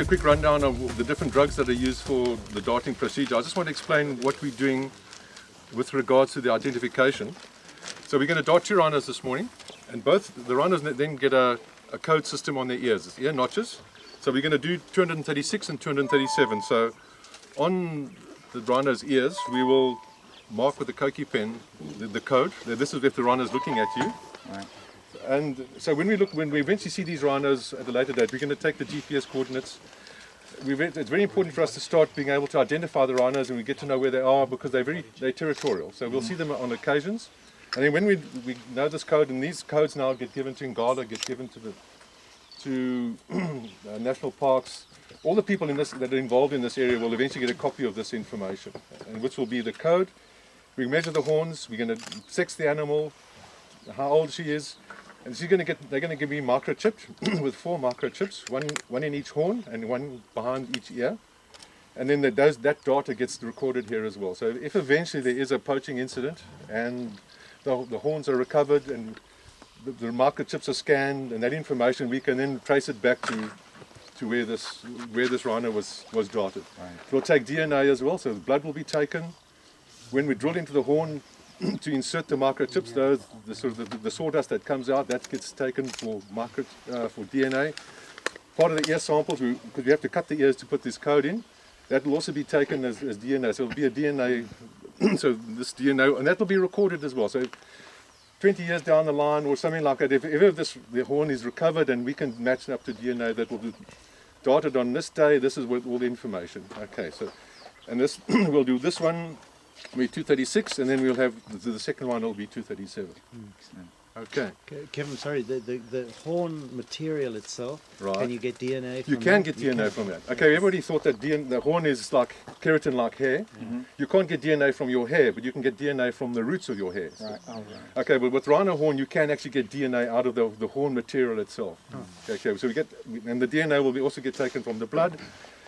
a quick rundown of the different drugs that are used for the darting procedure. I just want to explain what we're doing with regards to the identification. So we're going to dart 2 rhinos this morning, and both the rhinos then get a code system on their ears, it's ear notches. So we're going to do 236 and 237. So on the rhino's ears, we will mark with the Koki pen the code. This is if the rhino is looking at you. Right. And so when we eventually see these rhinos at a later date, we're going to take the GPS coordinates. It's very important for us to start being able to identify the rhinos, and we get to know where they are because they're territorial. So we'll see them on occasions. And then when we know this code, and these codes now get given to Ngala, get given to national parks, all the people that are involved in this area will eventually get a copy of this information, and which will be the code. We measure the horns, we're going to sex the animal, how old she is, and they're going to give me microchipped with 4 microchips, one in each horn and one behind each ear. And then that data gets recorded here as well. So if eventually there is a poaching incident and the horns are recovered and the microchips are scanned, and that information we can then trace it back to where this rhino was darted. Right. We'll take DNA as well, so the blood will be taken. When we drill into the horn to insert the microchips, the sawdust that comes out, that gets taken for DNA. Part of the ear samples, because we have to cut the ears to put this code in, that will also be taken as DNA. So it will be a DNA, so this DNA, and that will be recorded as well. So 20 years down the line or something like that, if ever the horn is recovered and we can match it up to DNA that will be darted on this day, this is with all the information. Okay, so, and this, we'll do this one, will be 236, and then we'll have the second one will be 237. Okay. Kevin, sorry, the horn material itself, right. Can you get DNA from You can that? get DNA from that. Okay, everybody thought that the horn is like keratin like hair. Mm-hmm. You can't get DNA from your hair, but you can get DNA from the roots of your hair. Right. Oh, right. Okay, but with rhino horn, you can actually get DNA out of the horn material itself. Oh. Okay, so and the DNA will also get taken from the blood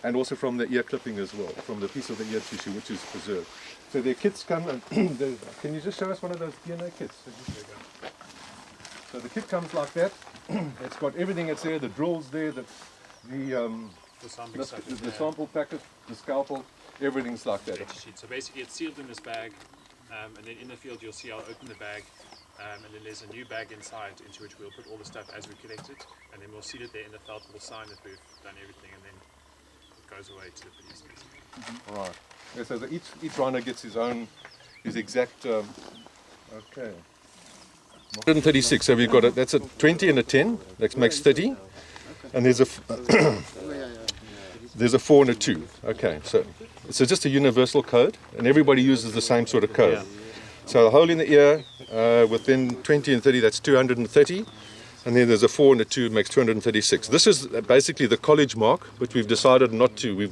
and also from the ear clipping as well, from the piece of the ear tissue which is preserved. So their kits come, and can you just show us one of those DNA kits? So the kit comes like that. It's got everything that's there, the drills there, the sample packet, the scalpel, everything's like that. So basically it's sealed in this bag, and then in the field you'll see I'll open the bag, and then there's a new bag inside into which we'll put all the stuff as we collect it, and then we'll seal it there in the felt, we'll sign that we've done everything, and then it goes away to the producers. Mm-hmm. Right. Yeah, so each rhino gets his exact, okay. 136, so we've got that's a 20 and a 10, that makes 30, and there's a 4 and a 2. Okay, so it's just a universal code, and everybody uses the same sort of code. So the hole in the ear, within 20 and 30, that's 230, and then there's a 4 and a 2, makes 236. This is basically the college mark, but we've decided not to.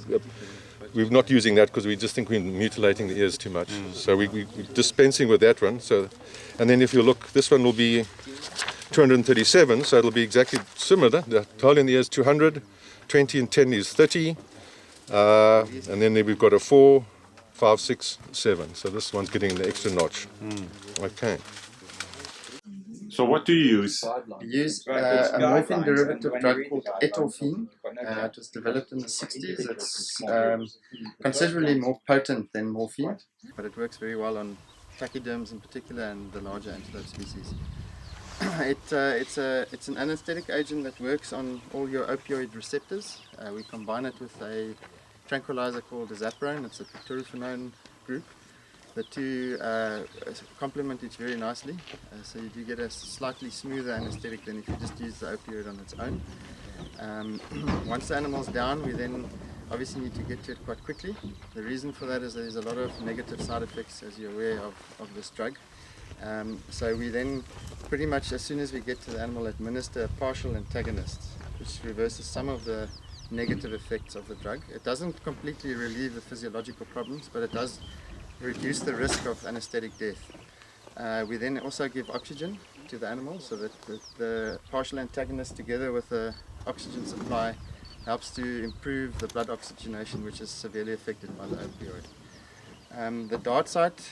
We're not using that because we just think we're mutilating the ears too much. So we're dispensing with that one. So, and then if you look, this one will be 237, so it'll be exactly similar. The hole in the ear is 200, 20 and 10 is 30, and then we've got a 4, 5, 6, 7. So this one's getting the extra notch. Okay. So what do you use? We use a morphine derivative drug called etorphine. It was developed in the 60s. It's considerably more potent than morphine, but it works very well on pachyderms in particular and the larger antelope species. It's an anesthetic agent that works on all your opioid receptors. We combine it with a tranquilizer called azaprone. It's a pterophenone group. The two complement each very nicely, so you do get a slightly smoother anesthetic than if you just use the opioid on its own. Once the animal's down, we then obviously need to get to it quite quickly. The reason for that is there's a lot of negative side effects, as you're aware of this drug. So we then pretty much as soon as we get to the animal administer a partial antagonist, which reverses some of the negative effects of the drug. It doesn't completely relieve the physiological problems, but it does reduce the risk of anesthetic death. We then also give oxygen to the animal, so that the partial antagonist together with the oxygen supply helps to improve the blood oxygenation, which is severely affected by the opioid. The dart site,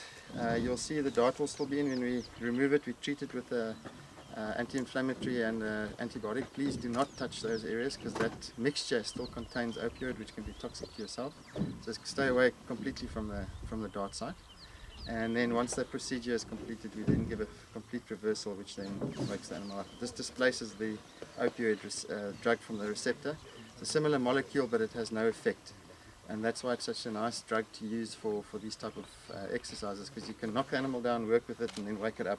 you'll see the dart will still be in. When we remove it, we treat it with a anti-inflammatory and antibiotic, please do not touch those areas because that mixture still contains opioid which can be toxic to yourself. So stay away completely from the dart site. And then once that procedure is completed, we then give a complete reversal, which then wakes the animal up. This displaces the opioid drug from the receptor. It's a similar molecule, but it has no effect. And that's why it's such a nice drug to use for these type of exercises, because you can knock the animal down, work with it, and then wake it up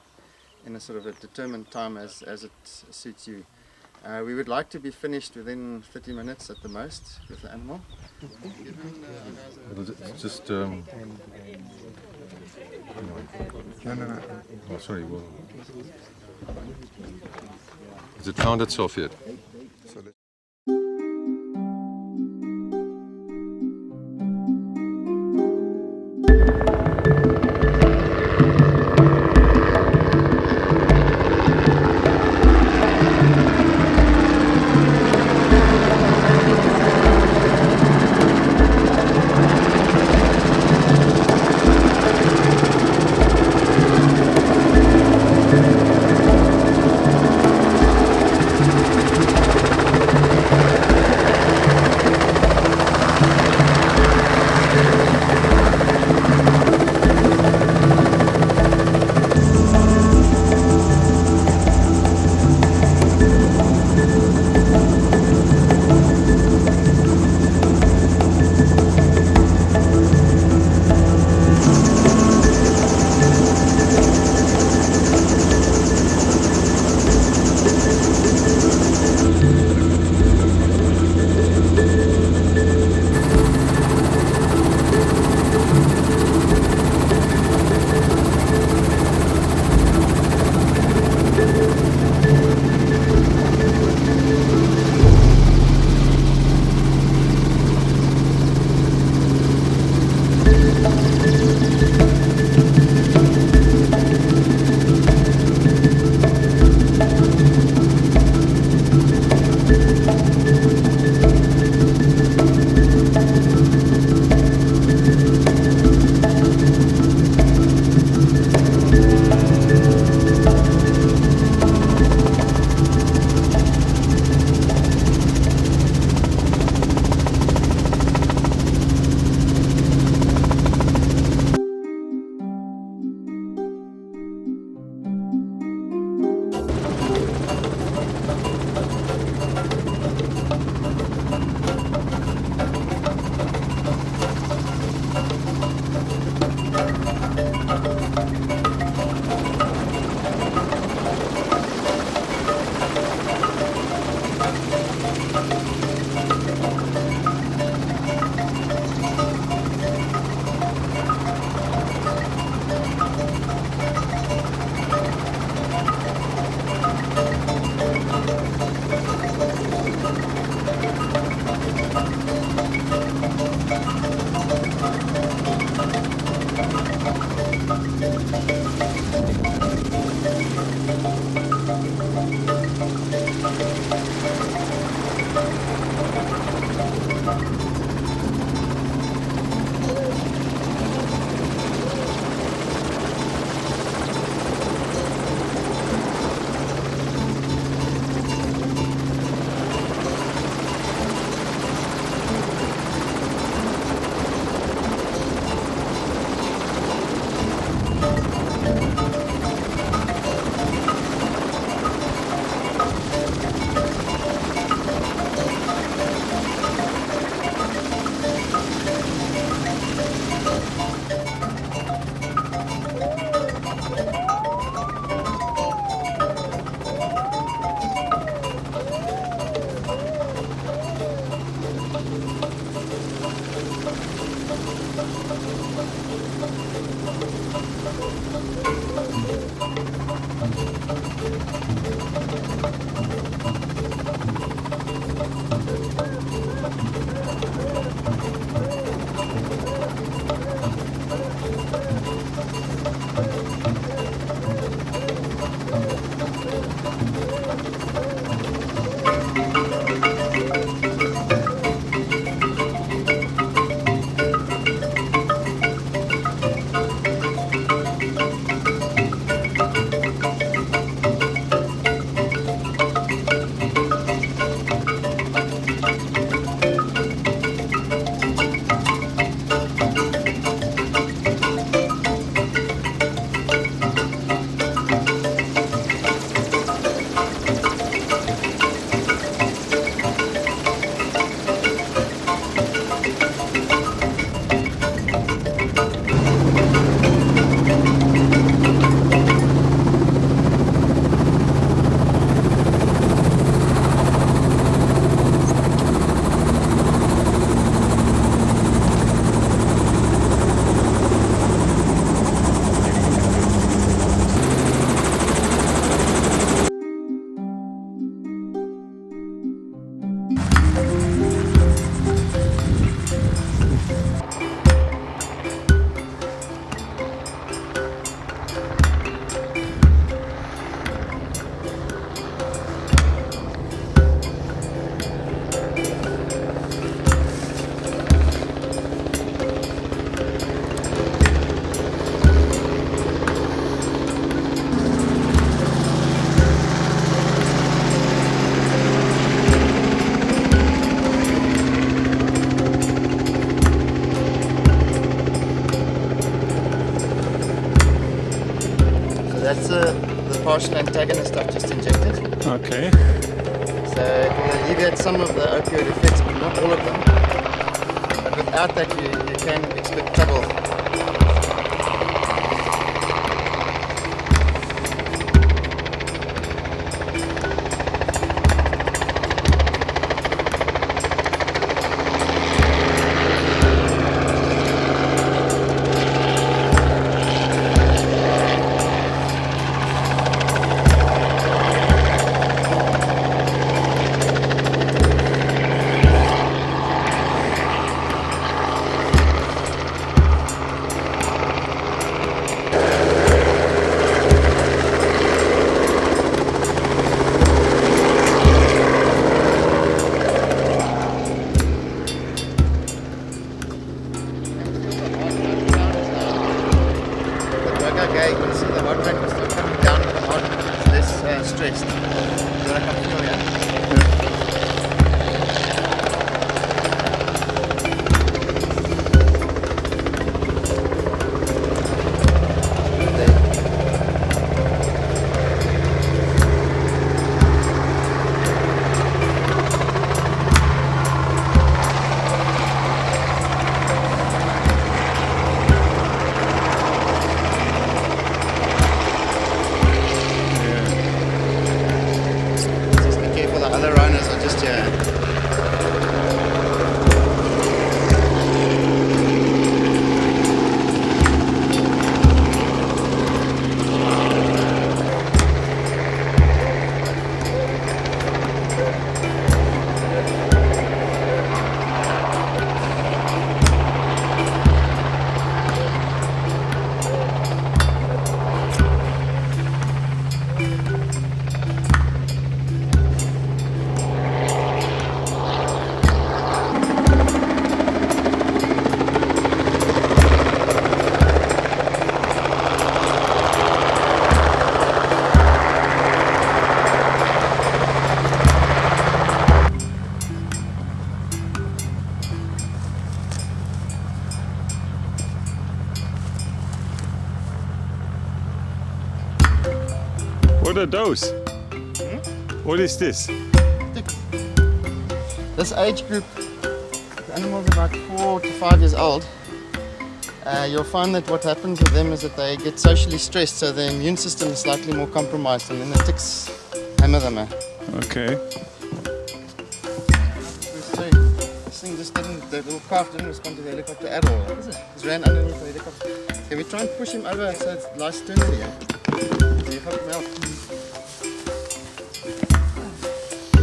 in a sort of a determined time as it suits you. We would like to be finished within 30 minutes at the most with the animal. It's just oh, sorry. Well, has it found itself yet? the partial antagonist I've just injected. Okay. So it will alleviate some of the opioid effects, but not all of them. But without that, you can expect trouble. Okay, you can see the heart rate is still coming down, but the heart is less stressed. Is that I can feel, yeah? Just be careful, the other runners are just here. What are those? What is this? This age group, the animals about 4 to 5 years old, you'll find that what happens with them is that they get socially stressed, so their immune system is slightly more compromised, and then the ticks hammer them. Okay. This thing just didn't, the little calf didn't respond to the helicopter at all. Just ran underneath the helicopter. Can we try and push him over so it lies sternly? So you help him out.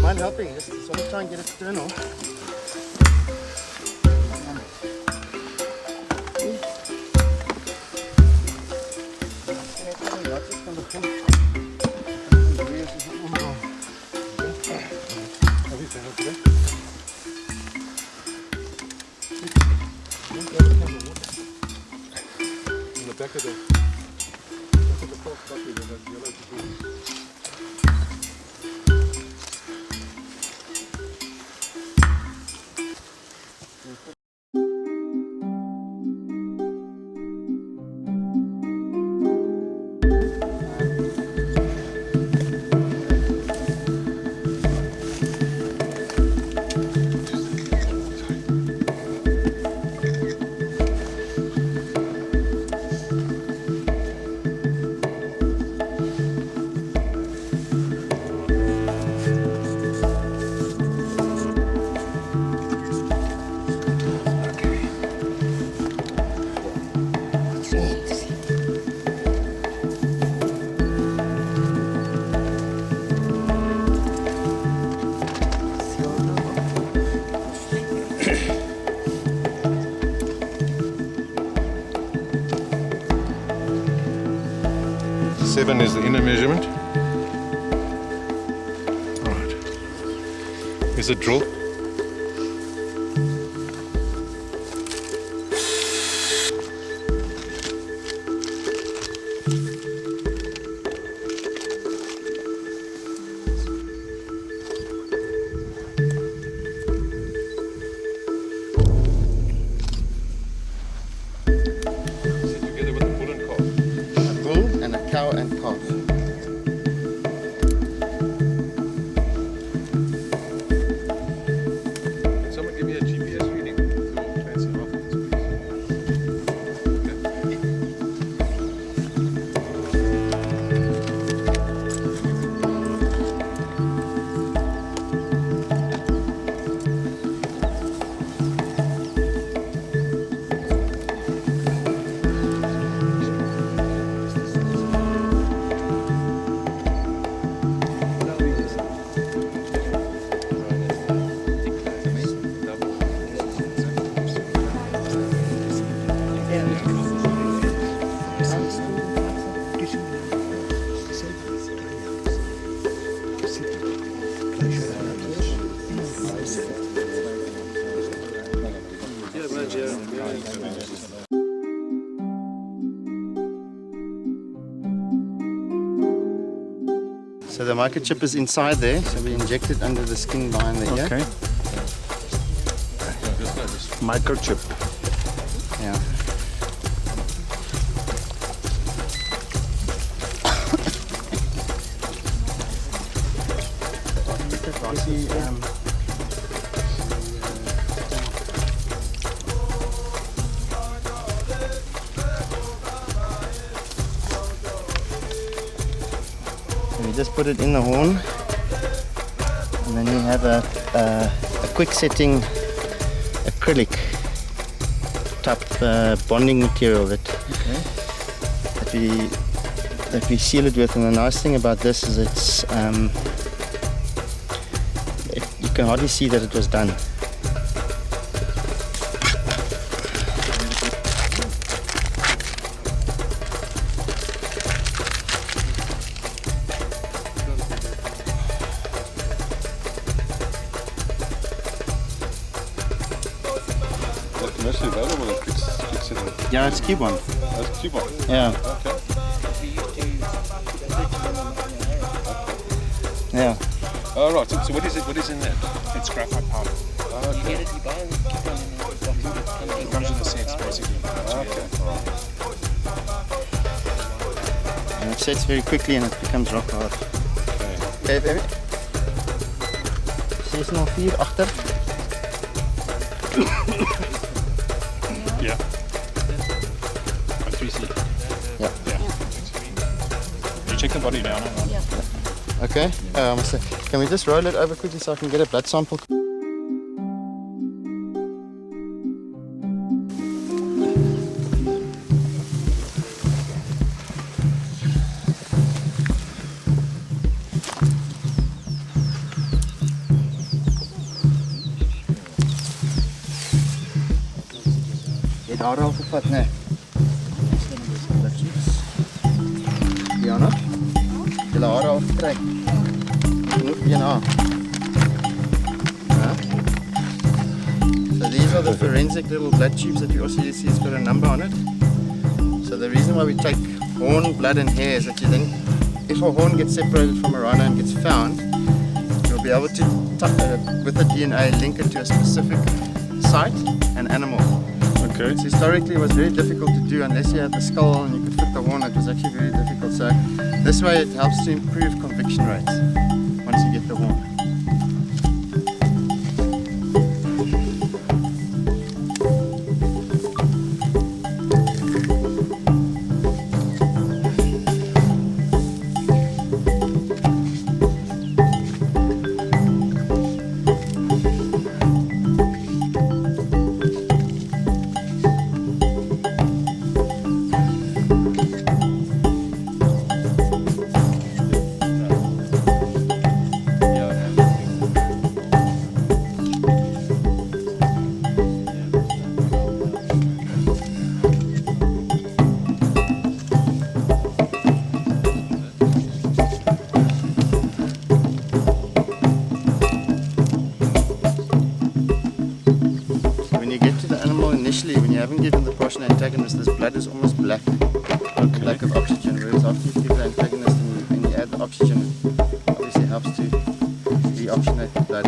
Mind helping? Just sort of try and get it sternal. In the back of the park bucket, there's a yellow debris. Seven is the inner measurement. Alright. Here's a drill. Together with the bull and calf. A bull and a cow and calf. So the microchip is inside there, so we inject it under the skin behind the ear. Okay. Microchip. Yeah. You just put it in the horn, and then you have a quick setting acrylic type bonding material that we seal it with. And the nice thing about this is you can hardly see that it was done. Commercially available at Quick Setting. Yeah, it's Cubon. That's Cuba. Yeah. Okay. Yeah. Oh, right. So what is it? What is in there? It's graphite powder. Okay. It comes with the sets basically. Okay. And it sets very quickly and it becomes rock hard. Okay, baby. 604 achter. Yeah. 3C. Yeah. You check the body down. Okay. Can we just roll it over quickly so I can get a blood sample? Jy het haar al gevat, né? Diana? Jy het haar al gekry. Genoeg een haar. Ja. So these are the forensic little blood tubes that you also see it's got a number on it. So the reason why we take horn, blood and hair is that you then, if a horn gets separated from a rhino and gets found, you'll be able to, with the DNA, link it to a specific site and animal. Okay. So historically it was very difficult to do unless you had the skull and you could fit the horn. It was actually very difficult. So this way it helps to improve conviction rates once you get the horn. When you haven't given the portion antagonist, this blood is almost black, lack of oxygen, whereas after you give the antagonist and you add the oxygen, it obviously helps to deoxygenate the blood.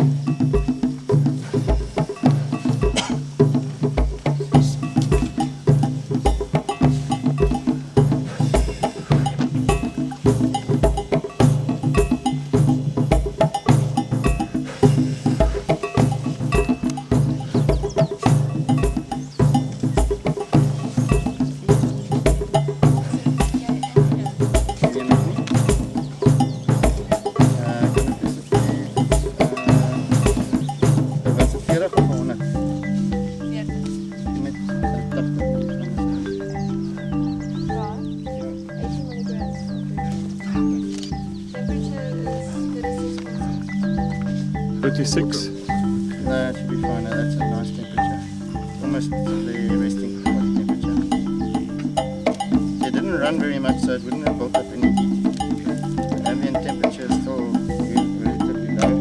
$36. No, it should be fine. That's a nice temperature. Almost the resting body temperature. It didn't run very much, so it wouldn't have built up any heat. The ambient temperature is still relatively low.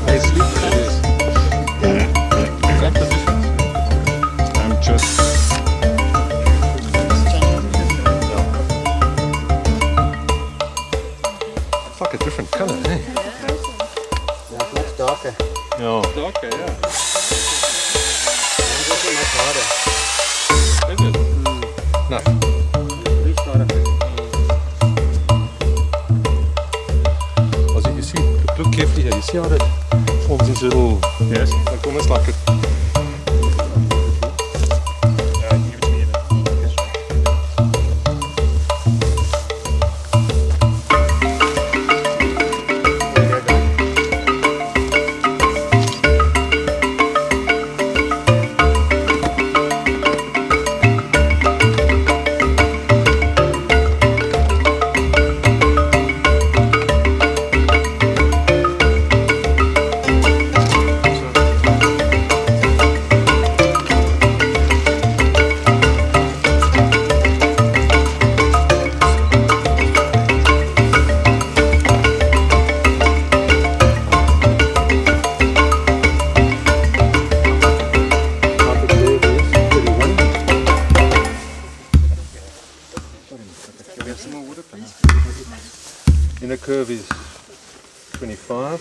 They sleep with this. I'm just. It's like a different colour, eh? Yeah, it's much darker. Yeah. Darker, yeah. It's also much harder. Is it? No. Much harder. As you see, look carefully here. You see how it forms these little, Yes. like almost like a. Give it to me. Inner curve is 25.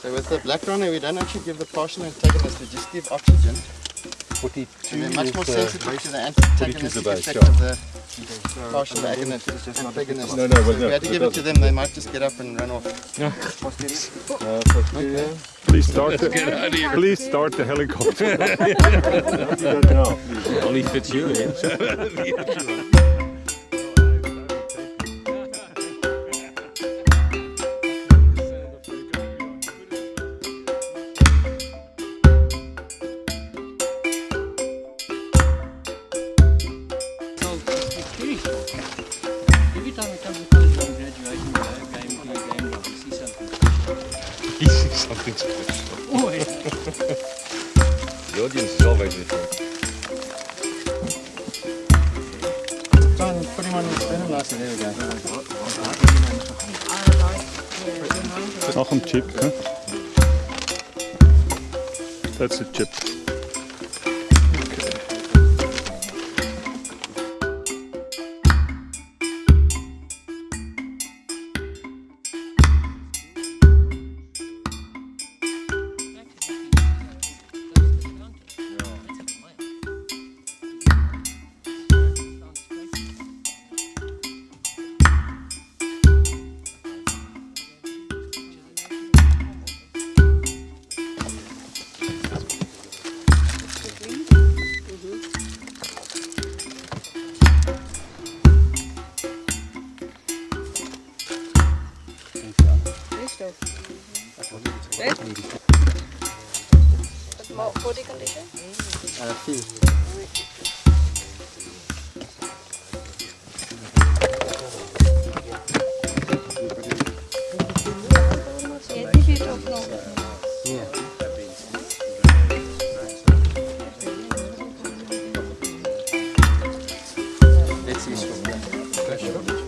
So with the black rhino, we don't actually give the partial antagonist, we just give oxygen. 42 And they're much more is, sensitive to the 42 is antagonistic the base, effect yeah. of the partial antagonist. No, well, So if no, we had to it give it to doesn't. them, they might just get up and run off. Please start the. Please start the helicopter. Only fits you, yeah. Every time we come to college on graduation game, you see something. You see something special. Always. The audience is always different. Try and put him on his fertilizer, there we go. Noch ein chip, huh? That's a chip. What body condition? Fee. Let's see.